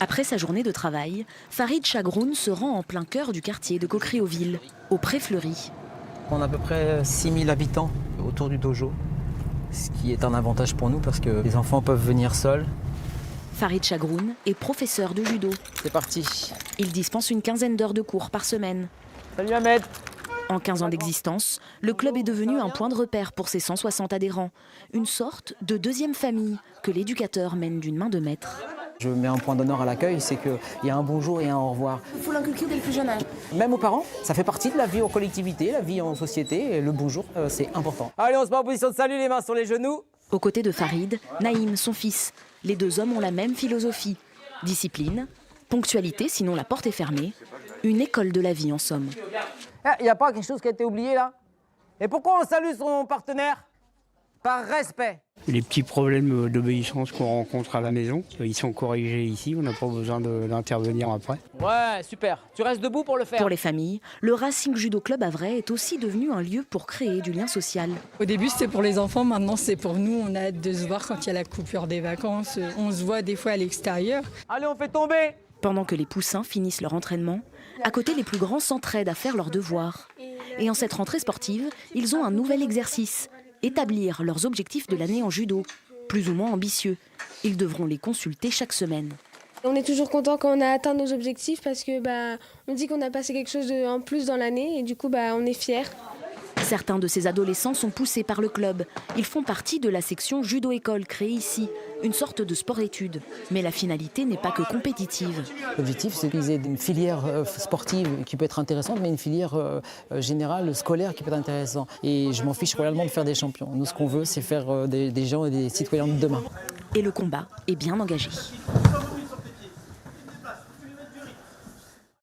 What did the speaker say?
Après sa journée de travail, Farid Chagroun se rend en plein cœur du quartier de Coquerioville, au Pré-Fleury. On a à peu près 6000 habitants autour du dojo, ce qui est un avantage pour nous parce que les enfants peuvent venir seuls. Farid Chagroun est professeur de judo. C'est parti. Il dispense une quinzaine d'heures de cours par semaine. Salut Ahmed. En 15 ans d'existence, le club est devenu un point de repère pour ses 160 adhérents. Une sorte de deuxième famille que l'éducateur mène d'une main de maître. Je mets un point d'honneur à l'accueil, c'est qu'il y a un bonjour et un au revoir. Il faut l'inculquer dès le plus jeune âge. Même aux parents, ça fait partie de la vie en collectivité, la vie en société, et le bonjour, c'est important. Allez, on se met en position de salut, les mains sur les genoux. Aux côtés de Farid, Naïm, son fils. Les deux hommes ont la même philosophie. Discipline, ponctualité, sinon la porte est fermée. Une école de la vie, en somme. Il n'y a pas quelque chose qui a été oublié là? Et pourquoi on salue son partenaire? Par respect. Les petits problèmes d'obéissance qu'on rencontre à la maison, ils sont corrigés ici, on n'a pas besoin d'intervenir après. Ouais, super. Tu restes debout pour le faire. Pour les familles, le Racing Judo Club Havrais est aussi devenu un lieu pour créer du lien social. Au début, c'était pour les enfants, maintenant c'est pour nous. On a hâte de se voir quand il y a la coupure des vacances. On se voit des fois à l'extérieur. Allez, on fait tomber. Pendant que les poussins finissent leur entraînement, à côté, les plus grands s'entraident à faire leurs devoirs. Et en cette rentrée sportive, ils ont un nouvel exercice. Établir leurs objectifs de l'année en judo, plus ou moins ambitieux. Ils devront les consulter chaque semaine. On est toujours content quand on a atteint nos objectifs parce que on dit qu'on a passé quelque chose en plus dans l'année et du coup on est fiers. Certains de ces adolescents sont poussés par le club. Ils font partie de la section judo-école créée ici, une sorte de sport-études. Mais la finalité n'est pas que compétitive. L'objectif, c'est qu'ils aient une filière sportive qui peut être intéressante, mais une filière générale, scolaire qui peut être intéressante. Et je m'en fiche royalement de faire des champions. Nous, ce qu'on veut, c'est faire des gens et des citoyens de demain. Et le combat est bien engagé.